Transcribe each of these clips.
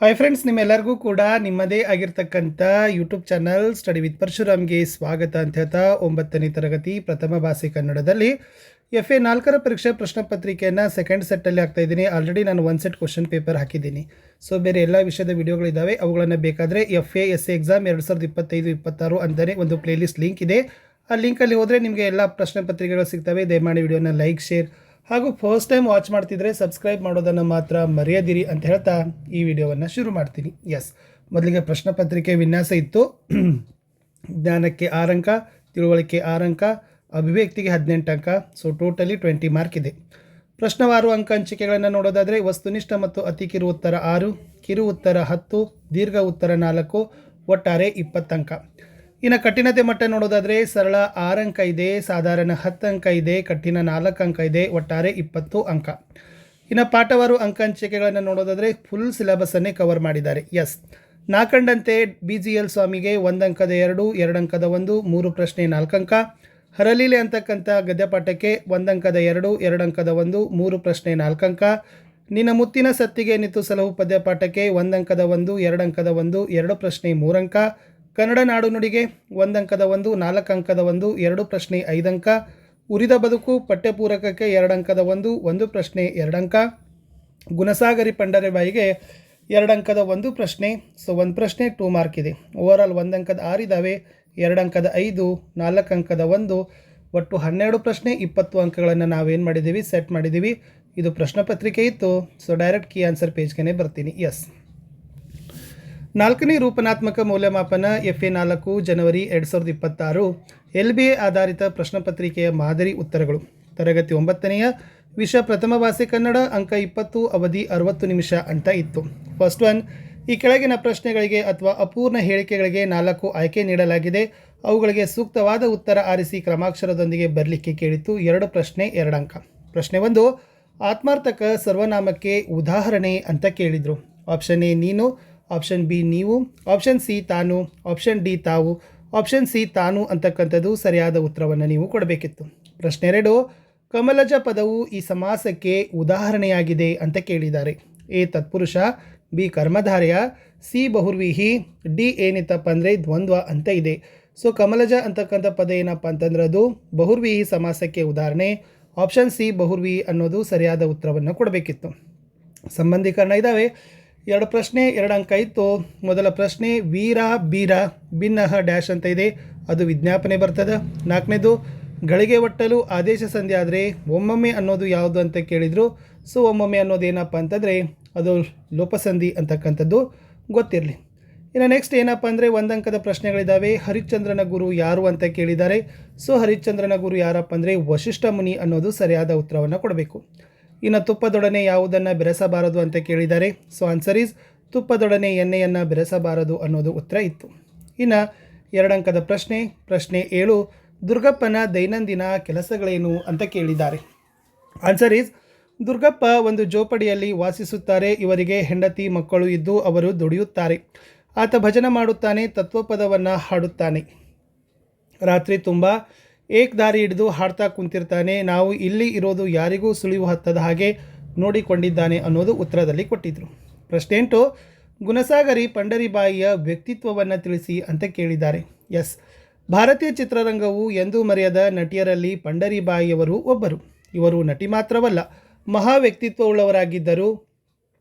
Hi friends, ನಿಮ್ಮೆಲ್ಲರಿಗೂ ಕೂಡ ನಿಮ್ಮದೇ ಆಗಿರ್ತಕ್ಕಂಥ ಯೂಟ್ಯೂಬ್ ಚಾನಲ್ ಸ್ಟಡಿ ವಿತ್ ಪರಶುರಾಮ್ಗೆ ಸ್ವಾಗತ ಅಂತ ಹೇಳ್ತಾ 9ನೇ ತರಗತಿ ಪ್ರಥಮ ಭಾಷೆ ಕನ್ನಡದಲ್ಲಿ FA 4ರ ಪರೀಕ್ಷೆ ಪ್ರಶ್ನೆ ಪತ್ರಿಕೆಯನ್ನು ಸೆಕೆಂಡ್ ಸೆಟ್ಟಲ್ಲಿ ಹಾಕ್ತಾ ಇದ್ದೀನಿ. ಆಲ್ರೆಡಿ ನಾನು 1 ಸೆಟ್ ಕ್ವಶನ್ ಪೇಪರ್ ಹಾಕಿದ್ದೀನಿ. ಸೊ ಬೇರೆ ಎಲ್ಲ ವಿಷಯದ ವಿಡಿಯೋಗಳಿದ್ದಾವೆ, ಅವುಗಳನ್ನು ಬೇಕಾದರೆ FA SA ಎಕ್ಸಾಮ್ 2025-26 ಅಂತಲೇ ಒಂದು ಪ್ಲೇಲಿಸ್ಟ್ ಲಿಂಕ್ ಇದೆ. ಆ ಲಿಂಕಲ್ಲಿ ಹೋದರೆ ನಿಮಗೆ ಎಲ್ಲ ಪ್ರಶ್ನೆ ಪತ್ರಿಕೆಗಳು ಸಿಗ್ತವೆ. ದಯಮಾಡಿ ವಿಡಿಯೋನ ಲೈಕ್, ಶೇರ್ ಹಾಗೂ ಫಸ್ಟ್ ಟೈಮ್ ವಾಚ್ ಮಾಡ್ತಿದ್ರೆ ಸಬ್ಸ್ಕ್ರೈಬ್ ಮಾಡೋದನ್ನು ಮಾತ್ರ ಮರೆಯದಿರಿ ಅಂತ ಹೇಳ್ತಾ ಈ ವಿಡಿಯೋವನ್ನು ಶುರು ಮಾಡ್ತೀನಿ. ಮೊದಲಿಗೆ ಪ್ರಶ್ನೆ ಪತ್ರಿಕೆ ವಿನ್ಯಾಸ ಇತ್ತು. ಜ್ಞಾನಕ್ಕೆ 6 ಅಂಕ, ತಿಳುವಳಿಕೆ 6 ಅಂಕ, ಅಭಿವ್ಯಕ್ತಿಗೆ 18 ಅಂಕ. ಸೊ ಟೋಟಲಿ 20 ಮಾರ್ಕ್ ಇದೆ. ಪ್ರಶ್ನವಾರು ಅಂಕ ಹಂಚಿಕೆಗಳನ್ನು ನೋಡೋದಾದರೆ ವಸ್ತುನಿಷ್ಠ ಮತ್ತು ಅತಿ ಕಿರು ಉತ್ತರ 6, ಕಿರು ಉತ್ತರ 10, ದೀರ್ಘ ಉತ್ತರ 4, ಒಟ್ಟಾರೆ 20 ಅಂಕ. ಇನ್ನು ಕಠಿಣತೆ ಮಟ್ಟ ನೋಡೋದಾದರೆ ಸರಳ 6 ಅಂಕ ಇದೆ, ಸಾಧಾರಣ 10 ಅಂಕ ಇದೆ, ಕಠಿಣ 4 ಅಂಕ ಇದೆ, ಒಟ್ಟಾರೆ 20 ಅಂಕ. ಇನ್ನು ಪಾಠವಾರು ಅಂಕ ಹಂಚಿಕೆಗಳನ್ನು ನೋಡೋದಾದರೆ ಫುಲ್ ಸಿಲೆಬಸ್ಸನ್ನೇ ಕವರ್ ಮಾಡಿದ್ದಾರೆ. ನಾ ಕಂಡಂತೆ BGL ಸ್ವಾಮಿಗೆ 1 ಅಂಕದ 2, 2 ಅಂಕದ 1, 3 ಪ್ರಶ್ನೆ 4 ಅಂಕ. ಹರಲೀಲೆ ಅಂತಕ್ಕಂಥ ಗದ್ಯಪಾಠಕ್ಕೆ 1 ಅಂಕದ 2, 2 ಅಂಕದ 1, 3 ಪ್ರಶ್ನೆ 4 ಅಂಕ. ನಿನ್ನ ಮುತ್ತಿನ ಸತ್ತಿಗೆ ನಿತ್ತು ಸಲಹು ಪದ್ಯಪಾಠಕ್ಕೆ 1 ಅಂಕದ 1, 2 ಅಂಕದ 1, 2 ಪ್ರಶ್ನೆ 3 ಅಂಕ. ಕನ್ನಡ ನಾಡು ನುಡಿಗೆ 1 ಅಂಕದ 1, 4 ಅಂಕದ 1, 2 ಪ್ರಶ್ನೆ 5 ಅಂಕ. ಉರಿದ ಬದುಕು ಪಠ್ಯಪೂರಕಕ್ಕೆ 2 ಅಂಕದ 1, 1 ಪ್ರಶ್ನೆ 2 ಅಂಕ. ಗುಣಸಾಗರಿ ಪಂಡರೆಬಾಯಿಗೆ 2 ಅಂಕದ 1 ಪ್ರಶ್ನೆ. ಸೊ 1 ಪ್ರಶ್ನೆ 2 ಮಾರ್ಕ್ ಇದೆ. ಓವರಾಲ್ 1 ಅಂಕದ 6 ಇದ್ದಾವೆ, 2 ಅಂಕದ 5, 4 ಅಂಕದ 1, ಒಟ್ಟು 12 ಪ್ರಶ್ನೆ 20 ಅಂಕಗಳನ್ನು ನಾವೇನು ಮಾಡಿದ್ದೀವಿ, ಸೆಟ್ ಮಾಡಿದ್ದೀವಿ. ಇದು ಪ್ರಶ್ನೆ ಪತ್ರಿಕೆ ಇತ್ತು. ಸೊ ಡೈರೆಕ್ಟ್ ಕೀ ಆನ್ಸರ್ ಪೇಜ್ಗೆ ಬರ್ತೀನಿ. 4ನೇ ರೂಪನಾತ್ಮಕ ಮೌಲ್ಯಮಾಪನ FA 4 ಜನವರಿ 2026 LBA ಆಧಾರಿತ ಪ್ರಶ್ನೆ ಪತ್ರಿಕೆಯ ಮಾದರಿ ಉತ್ತರಗಳು. ತರಗತಿ 9ನೆಯ ವಿಷಯ ಪ್ರಥಮ ಭಾಷೆ ಕನ್ನಡ, ಅಂಕ 20, ಅವಧಿ 60 ನಿಮಿಷ ಅಂತ ಇತ್ತು. ಫಸ್ಟ್ ಒನ್, ಈ ಕೆಳಗಿನ ಪ್ರಶ್ನೆಗಳಿಗೆ ಅಥವಾ ಅಪೂರ್ಣ ಹೇಳಿಕೆಗಳಿಗೆ 4 ಆಯ್ಕೆ ನೀಡಲಾಗಿದೆ. ಅವುಗಳಿಗೆ ಸೂಕ್ತವಾದ ಉತ್ತರ ಆರಿಸಿ ಕ್ರಮಾಕ್ಷರದೊಂದಿಗೆ ಬರಲಿಕ್ಕೆ ಕೇಳಿತ್ತು. 2 ಪ್ರಶ್ನೆ 2 ಅಂಕ. ಪ್ರಶ್ನೆ 1, ಆತ್ಮಾರ್ಥಕ ಸರ್ವನಾಮಕ್ಕೆ ಉದಾಹರಣೆ ಅಂತ ಕೇಳಿದರು. ಆಪ್ಷನ್ ಎ ನೀನು, ಆಪ್ಷನ್ ಬಿ ನೀವು, ಆಪ್ಷನ್ ಸಿ ತಾನು, ಆಪ್ಷನ್ ಡಿ ತಾವು, ಆಪ್ಷನ್ ಸಿ ತಾನು ಅಂತಕ್ಕಂಥದ್ದು ಸರಿಯಾದ ಉತ್ತರವನ್ನು ನೀವು ಕೊಡಬೇಕಿತ್ತು. ಪ್ರಶ್ನೆ 2, ಕಮಲಜ ಪದವು ಈ ಸಮಾಸಕ್ಕೆ ಉದಾಹರಣೆಯಾಗಿದೆ ಅಂತ ಕೇಳಿದ್ದಾರೆ. A Tatpurusha, B ಕರ್ಮಧಾರಯ, C ಬಹುರ್ವಿಹಿ, D ಏನಿತ್ತಪ್ಪ ಅಂದರೆ ದ್ವಂದ್ವ ಅಂತ ಇದೆ. ಸೊ ಕಮಲಜ ಅಂತಕ್ಕಂಥ ಪದ ಏನಪ್ಪ ಅಂತಂದ್ರೆ ಅದು ಬಹುರ್ವಿಹಿ ಸಮಾಸಕ್ಕೆ ಉದಾಹರಣೆ. ಆಪ್ಷನ್ ಸಿ ಬಹುರ್ವಿಹಿ ಅನ್ನೋದು ಸರಿಯಾದ ಉತ್ತರವನ್ನು ಕೊಡಬೇಕಿತ್ತು. ಸಂಬಂಧೀಕರಣ ಇದ್ದಾವೆ. 2 ಪ್ರಶ್ನೆ 2 ಅಂಕ ಇತ್ತು. ಮೊದಲ ಪ್ರಶ್ನೆ ವೀರ ಬೀರ ಭಿನ್ನಹ ಡ್ಯಾಶ್ ಅಂತ ಇದೆ, ಅದು ವಿಜ್ಞಾಪನೆ ಬರ್ತದೆ. 4ನೇದು ಗಳಿಗೆ ಒಟ್ಟಲು ಆದೇಶ ಸಂಧಿ ಆದರೆ ಒಮ್ಮೊಮ್ಮೆ ಅನ್ನೋದು ಯಾವುದು ಅಂತ ಕೇಳಿದರು. ಸೊ ಒಮ್ಮೊಮ್ಮೆ ಅನ್ನೋದು ಏನಪ್ಪ ಅಂತಂದರೆ ಅದು ಲೋಪಸಂಧಿ ಅಂತಕ್ಕಂಥದ್ದು ಗೊತ್ತಿರಲಿ. ಇನ್ನು ನೆಕ್ಸ್ಟ್ ಏನಪ್ಪ ಅಂದರೆ 1 ಅಂಕದ ಪ್ರಶ್ನೆಗಳಿದ್ದಾವೆ. ಹರಿಶ್ಚಂದ್ರನ ಗುರು ಯಾರು ಅಂತ ಕೇಳಿದ್ದಾರೆ. ಸೊ ಹರಿಶ್ಚಂದ್ರನ ಗುರು ಯಾರಪ್ಪ ಅಂದರೆ ವಶಿಷ್ಠ ಮುನಿ ಅನ್ನೋದು ಸರಿಯಾದ ಉತ್ತರವನ್ನು ಕೊಡಬೇಕು. ಇನ್ನು ತುಪ್ಪದೊಡನೆ ಯಾವುದನ್ನು ಬೆರೆಸಬಾರದು ಅಂತ ಕೇಳಿದ್ದಾರೆ. ಸೊ ಆನ್ಸರ್ ಈಸ್ ತುಪ್ಪದೊಡನೆ ಎಣ್ಣೆಯನ್ನು ಬೆರೆಸಬಾರದು ಅನ್ನೋದು ಉತ್ತರ ಇತ್ತು. ಇನ್ನು 2 ಅಂಕದ ಪ್ರಶ್ನೆ 7, ದುರ್ಗಪ್ಪನ ದೈನಂದಿನ ಕೆಲಸಗಳೇನು ಅಂತ ಕೇಳಿದ್ದಾರೆ. ಆನ್ಸರ್ ಈಸ್ ದುರ್ಗಪ್ಪ ಒಂದು ಜೋಪಡಿಯಲ್ಲಿ ವಾಸಿಸುತ್ತಾರೆ. ಇವರಿಗೆ ಹೆಂಡತಿ ಮಕ್ಕಳು ಇದ್ದು ಅವರು ದುಡಿಯುತ್ತಾರೆ. ಆತ ಭಜನೆ ಮಾಡುತ್ತಾನೆ, ತತ್ವಪದವನ್ನು ಹಾಡುತ್ತಾನೆ. ರಾತ್ರಿ ತುಂಬ ಏಕದಾರಿ ಹಿಡಿದು ಹಾಡ್ತಾ ಕುಂತಿರ್ತಾನೆ. ನಾವು ಇಲ್ಲಿ ಇರೋದು ಯಾರಿಗೂ ಸುಳಿವು ಹತ್ತದ ಹಾಗೆ ನೋಡಿಕೊಂಡಿದ್ದಾನೆ ಅನ್ನೋದು ಉತ್ತರದಲ್ಲಿ ಕೊಟ್ಟಿದ್ದರು. ಪ್ರಶ್ನೆ 8, ಗುಣಸಾಗರಿ ಪಂಡರಿಬಾಯಿಯ ವ್ಯಕ್ತಿತ್ವವನ್ನು ತಿಳಿಸಿ ಅಂತ ಕೇಳಿದ್ದಾರೆ. ಭಾರತೀಯ ಚಿತ್ರರಂಗವು ಎಂದೂ ಮರೆಯದ ನಟಿಯರಲ್ಲಿ ಪಂಡರಿಬಾಯಿಯವರು ಒಬ್ಬರು. ಇವರು ನಟಿ ಮಾತ್ರವಲ್ಲ, ಮಹಾ ವ್ಯಕ್ತಿತ್ವವುಳ್ಳವರಾಗಿದ್ದರು.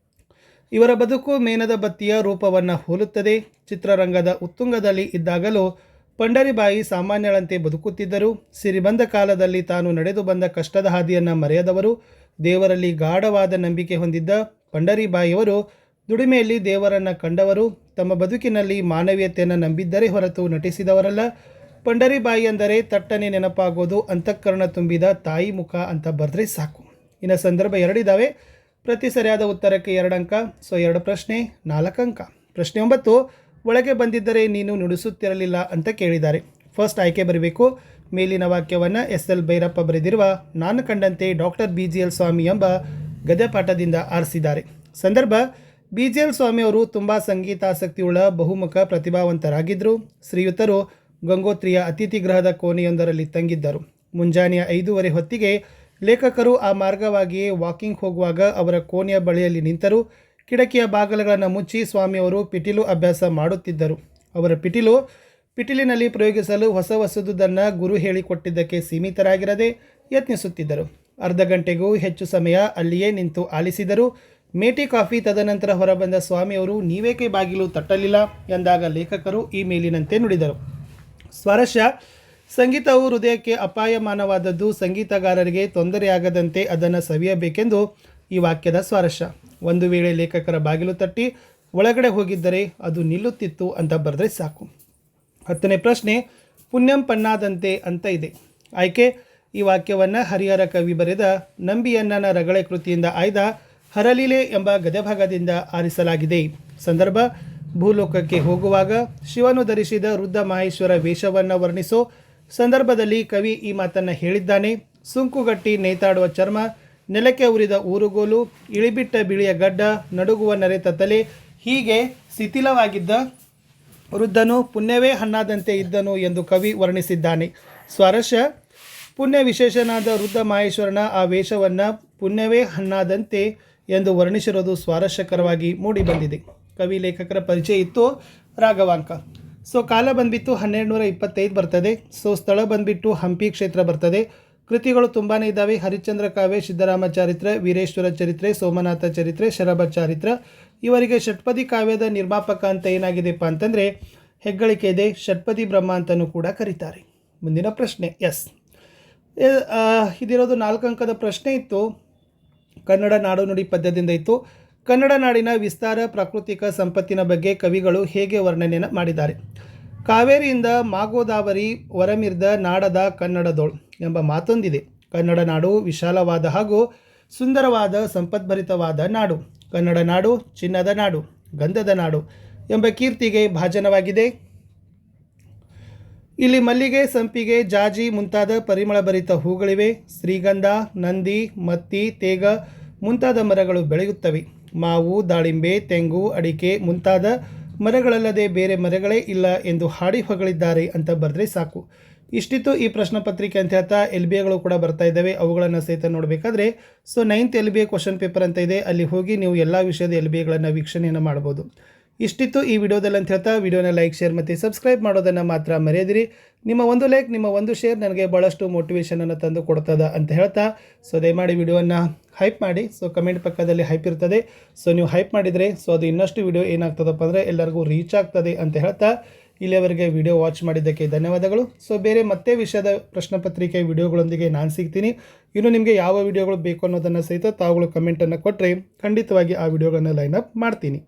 ಇವರ ಬದುಕು ಮೇಣದ ಬತ್ತಿಯ ರೂಪವನ್ನು ಹೋಲುತ್ತದೆ. ಚಿತ್ರರಂಗದ ಉತ್ತುಂಗದಲ್ಲಿ ಇದ್ದಾಗಲೂ ಪಂಡರಿಬಾಯಿ ಸಾಮಾನ್ಯಳಂತೆ ಬದುಕುತ್ತಿದ್ದರು. ಸಿರಿಬಂದ ಕಾಲದಲ್ಲಿ ತಾನು ನಡೆದು ಬಂದ ಕಷ್ಟದ ಹಾದಿಯನ್ನು ಮರೆಯದವರು. ದೇವರಲ್ಲಿ ಗಾಢವಾದ ನಂಬಿಕೆ ಹೊಂದಿದ್ದ ಪಂಡರಿಬಾಯಿಯವರು ದುಡಿಮೆಯಲ್ಲಿ ದೇವರನ್ನು ಕಂಡವರು. ತಮ್ಮ ಬದುಕಿನಲ್ಲಿ ಮಾನವೀಯತೆಯನ್ನು ನಂಬಿದ್ದರೆ ಹೊರತು ನಟಿಸಿದವರಲ್ಲ. ಪಂಡರಿಬಾಯಿ ಅಂದರೆ ತಟ್ಟನೆ ನೆನಪಾಗೋದು ಅಂತಃಕರಣ ತುಂಬಿದ ತಾಯಿ ಮುಖ ಅಂತ ಬರೆದ್ರೆ ಸಾಕು. ಇನ್ನು ಸಂದರ್ಭ 2 ಇದ್ದಾವೆ. ಪ್ರತಿ ಸರಿಯಾದ ಉತ್ತರಕ್ಕೆ 2 ಅಂಕ. ಸೊ 2 ಪ್ರಶ್ನೆ 4 ಅಂಕ. ಪ್ರಶ್ನೆ 9, ಒಳಗೆ ಬಂದಿದ್ದರೆ ನೀನು ನುಡಿಸುತ್ತಿರಲಿಲ್ಲ ಅಂತ ಕೇಳಿದ್ದಾರೆ. ಫಸ್ಟ್ ಆಯ್ಕೆ ಬರಬೇಕು. ಮೇಲಿನ ವಾಕ್ಯವನ್ನು SL ಭೈರಪ್ಪ ಬರೆದಿರುವ ನಾನು ಕಂಡಂತೆ ಡಾಕ್ಟರ್ BGL ಸ್ವಾಮಿ ಎಂಬ ಗದ್ಯಪಾಠದಿಂದ ಆರಿಸಿದ್ದಾರೆ. ಸಂದರ್ಭ, BGL ಸ್ವಾಮಿಯವರು ತುಂಬ ಸಂಗೀತಾಸಕ್ತಿಯುಳ್ಳ ಬಹುಮುಖ ಪ್ರತಿಭಾವಂತರಾಗಿದ್ದರು. ಶ್ರೀಯುತರು ಗಂಗೋತ್ರಿಯ ಅತಿಥಿ ಗೃಹದ ಕೋಣೆಯೊಂದರಲ್ಲಿ ತಂಗಿದ್ದರು. ಮುಂಜಾನೆಯ 5:15 ಹೊತ್ತಿಗೆ ಲೇಖಕರು ಆ ಮಾರ್ಗವಾಗಿಯೇ ವಾಕಿಂಗ್ ಹೋಗುವಾಗ ಅವರ ಕೋಣೆಯ ಬಳಿಯಲ್ಲಿ ನಿಂತರು. ಕಿಟಕಿಯ ಬಾಗಿಲುಗಳನ್ನು ಮುಚ್ಚಿ ಸ್ವಾಮಿಯವರು ಪಿಟೀಲು ಅಭ್ಯಾಸ ಮಾಡುತ್ತಿದ್ದರು. ಅವರ ಪಿಟೀಲಿನಲ್ಲಿ ಪ್ರಯೋಗಿಸಲು ಹೊಸದನ್ನು ಗುರು ಹೇಳಿಕೊಟ್ಟಿದ್ದಕ್ಕೆ ಸೀಮಿತರಾಗಿರದೆ ಯತ್ನಿಸುತ್ತಿದ್ದರು. ಅರ್ಧ ಗಂಟೆಗೂ ಹೆಚ್ಚು ಸಮಯ ಅಲ್ಲಿಯೇ ನಿಂತು ಆಲಿಸಿದರು. ಮೇಟಿ ಕಾಫಿ ತದನಂತರ ಹೊರಬಂದ ಸ್ವಾಮಿಯವರು ನೀವೇಕೆ ಬಾಗಿಲು ತಟ್ಟಲಿಲ್ಲ ಎಂದಾಗ ಲೇಖಕರು ಈ ಮೇಲಿನಂತೆ ನುಡಿದರು. ಸ್ವಾರಸ್ಯ: ಸಂಗೀತವು ಹೃದಯಕ್ಕೆ ಅಪಾಯಮಾನವಾದದ್ದು. ಸಂಗೀತಗಾರರಿಗೆ ತೊಂದರೆಯಾಗದಂತೆ ಅದನ್ನು ಸವಿಯಬೇಕೆಂದು ಈ ವಾಕ್ಯದ ಸ್ವಾರಸ್ಯ. ಒಂದು ವೇಳೆ ಲೇಖಕರ ಬಾಗಿಲು ತಟ್ಟಿ ಒಳಗಡೆ ಹೋಗಿದ್ದರೆ ಅದು ನಿಲ್ಲುತ್ತಿತ್ತು ಅಂತ ಬರೆದ್ರೆ ಸಾಕು. 10ನೇ ಪ್ರಶ್ನೆ, ಪುಣ್ಯಂ ಪನ್ನಾದಂತೆ ಅಂತ ಇದೆ. ಆಯ್ಕೆ: ಈ ವಾಕ್ಯವನ್ನು ಹರಿಹರ ಕವಿ ಬರೆದ ನಂಬಿಯಣ್ಣನ ರಗಳೆ ಕೃತಿಯಿಂದ ಆಯ್ದ ಹರಲೀಲೆ ಎಂಬ ಗದ್ಯಭಾಗದಿಂದ ಆರಿಸಲಾಗಿದೆ. ಸಂದರ್ಭ: ಭೂಲೋಕಕ್ಕೆ ಹೋಗುವಾಗ ಶಿವನು ಧರಿಸಿದ ವೃದ್ಧ ಮಹೇಶ್ವರ ವೇಷವನ್ನು ವರ್ಣಿಸೋ ಸಂದರ್ಭದಲ್ಲಿ ಕವಿ ಈ ಮಾತನ್ನು ಹೇಳಿದ್ದಾನೆ. ಸುಂಕುಗಟ್ಟಿ ನೇತಾಡುವ ಚರ್ಮ, ನೆಲಕ್ಕೆ ಉರಿದ ಊರುಗೋಲು, ಇಳಿಬಿಟ್ಟ ಬಿಳಿಯ ಗಡ್ಡ, ನಡುಗುವ ನರೆತ ತಲೆ, ಹೀಗೆ ಶಿಥಿಲವಾಗಿದ್ದ ವೃದ್ಧನು ಪುಣ್ಯವೇ ಹಣ್ಣಾದಂತೆ ಇದ್ದನು ಎಂದು ಕವಿ ವರ್ಣಿಸಿದ್ದಾನೆ. ಸ್ವಾರಸ್ಯ: ಪುಣ್ಯ ವಿಶೇಷನಾದ ವೃದ್ಧ ಮಹೇಶ್ವರನ ಆ ವೇಷವನ್ನು ಪುಣ್ಯವೇ ಹಣ್ಣಾದಂತೆ ಎಂದು ವರ್ಣಿಸಿರೋದು ಸ್ವಾರಸ್ಯಕರವಾಗಿ ಮೂಡಿಬಂದಿದೆ. ಕವಿ ಲೇಖಕರ ಪರಿಚಯ ಇತ್ತು. ರಾಘವಾಂಕ. ಕಾಲ ಬಂದುಬಿಟ್ಟು 1225 ಬರ್ತದೆ. ಸ್ಥಳ ಬಂದುಬಿಟ್ಟು ಹಂಪಿ ಕ್ಷೇತ್ರ ಬರ್ತದೆ. ಕೃತಿಗಳು ತುಂಬಾ ಇದ್ದಾವೆ. ಹರಿಶ್ಚಂದ್ರ ಕಾವ್ಯ, ಸಿದ್ದರಾಮ ಚಾರಿತ್ರೆ, ವೀರೇಶ್ವರ ಚರಿತ್ರೆ, ಸೋಮನಾಥ ಚರಿತ್ರೆ, ಶರಭ ಚಾರಿತ್ರ. ಇವರಿಗೆ ಷಟ್ಪದಿ ಕಾವ್ಯದ ನಿರ್ಮಾಪಕ ಅಂತ ಏನಾಗಿದೆಪ್ಪ ಅಂತಂದರೆ ಹೆಗ್ಗಳಿಕೆ ಇದೆ. ಷಟ್ಪದಿ ಬ್ರಹ್ಮ ಅಂತಲೂ ಕೂಡ ಕರೀತಾರೆ. ಮುಂದಿನ ಪ್ರಶ್ನೆ. ಇದಿರೋದು 4 ಅಂಕದ ಪ್ರಶ್ನೆ ಇತ್ತು. ಕನ್ನಡ ನಾಡು ನುಡಿ ಪದ್ಯದಿಂದ ಇತ್ತು. ಕನ್ನಡ ನಾಡಿನ ವಿಸ್ತಾರ, ಪ್ರಾಕೃತಿಕ ಸಂಪತ್ತಿನ ಬಗ್ಗೆ ಕವಿಗಳು ಹೇಗೆ ವರ್ಣನೆಯನ್ನು ಮಾಡಿದ್ದಾರೆ? ಕಾವೇರಿಯಿಂದ ಮಾಗೋದಾವರಿ ಹೊರಮಿರ್ದ ನಾಡದ ಕನ್ನಡದೋಳ್ ಎಂಬ ಮಾತೊಂದಿದೆ. ಕನ್ನಡ ನಾಡು ವಿಶಾಲವಾದ ಹಾಗೂ ಸುಂದರವಾದ ಸಂಪದ್ಭರಿತವಾದ ನಾಡು. ಕನ್ನಡ ನಾಡು ಚಿನ್ನದ ನಾಡು, ಗಂಧದ ನಾಡು ಎಂಬ ಕೀರ್ತಿಗೆ ಭಾಜನವಾಗಿದೆ. ಇಲ್ಲಿ ಮಲ್ಲಿಗೆ, ಸಂಪಿಗೆ, ಜಾಜಿ ಮುಂತಾದ ಪರಿಮಳಭರಿತ ಹೂಗಳಿವೆ. ಶ್ರೀಗಂಧ, ನಂದಿ, ಮತ್ತಿ, ತೇಗ ಮುಂತಾದ ಮರಗಳು ಬೆಳೆಯುತ್ತವೆ. ಮಾವು, ದಾಳಿಂಬೆ, ತೆಂಗು, ಅಡಿಕೆ ಮುಂತಾದ ಮರಗಳಲ್ಲದೆ ಬೇರೆ ಮರಗಳೇ ಇಲ್ಲ ಎಂದು ಹಾಡಿ ಹೊಗಳಿದ್ದಾರೆ ಅಂತ ಬರೆದ್ರೆ ಸಾಕು. ಇಷ್ಟಿತ್ತು ಈ ಪ್ರಶ್ನೆ ಪತ್ರಿಕೆ ಅಂತ ಹೇಳ್ತಾ LBAಗಳು ಕೂಡ ಬರ್ತಾ ಇದ್ದಾವೆ. ಅವುಗಳನ್ನು ಸಹಿತ ನೋಡಬೇಕಾದ್ರೆ 9th LBA ಕ್ವಶನ್ ಪೇಪರ್ ಅಂತ ಇದೆ. ಅಲ್ಲಿ ಹೋಗಿ ನೀವು ಎಲ್ಲ ವಿಷಯದ LBAಗಳನ್ನು ವೀಕ್ಷಣೆಯನ್ನು ಮಾಡ್ಬೋದು. ಇಷ್ಟಿತ್ತು ಈ ವಿಡಿಯೋದಲ್ಲಿ ಅಂತ ಹೇಳ್ತಾ ವಿಡಿಯೋನ ಲೈಕ್, ಶೇರ್ ಮತ್ತು ಸಬ್ಸ್ಕ್ರೈಬ್ ಮಾಡೋದನ್ನು ಮಾತ್ರ ಮರೆಯದಿರಿ. ನಿಮ್ಮ ಒಂದು ಲೈಕ್, ನಿಮ್ಮ ಒಂದು ಶೇರ್ ನನಗೆ ಭಾಳಷ್ಟು ಮೋಟಿವೇಶನನ್ನು ತಂದು ಕೊಡ್ತದ ಅಂತ ಹೇಳ್ತಾ ದಯಮಾಡಿ ವಿಡಿಯೋವನ್ನು ಹೈಪ್ ಮಾಡಿ. ಕಮೆಂಟ್ ಪಕ್ಕದಲ್ಲಿ ಹೈಪ್ ಇರ್ತದೆ. ನೀವು ಹೈಪ್ ಮಾಡಿದರೆ ಅದು ಇನ್ನಷ್ಟು ವಿಡಿಯೋ ಏನಾಗ್ತದಪ್ಪ ಅಂದರೆ ಎಲ್ಲರಿಗೂ ರೀಚ್ ಆಗ್ತದೆ ಅಂತ ಹೇಳ್ತಾ ಇಲ್ಲಿಯವರೆಗೆ ವಿಡಿಯೋ ವಾಚ್ ಮಾಡಿದ್ದಕ್ಕೆ ಧನ್ಯವಾದಗಳು. ಬೇರೆ ಮತ್ತೆ ವಿಷಯದ ಪ್ರಶ್ನೆ ಪತ್ರಿಕೆ ವಿಡಿಯೋಗಳೊಂದಿಗೆ ನಾನು ಸಿಗ್ತೀನಿ. ಇನ್ನು ನಿಮಗೆ ಯಾವ ವಿಡಿಯೋಗಳು ಬೇಕು ಅನ್ನೋದನ್ನು ಸಹಿತ ತಾವುಗಳು ಕಮೆಂಟನ್ನು ಕೊಟ್ಟರೆ ಖಂಡಿತವಾಗಿ ಆ ವಿಡಿಯೋಗಳನ್ನು ಲೈನ್ ಅಪ್ ಮಾಡ್ತೀನಿ.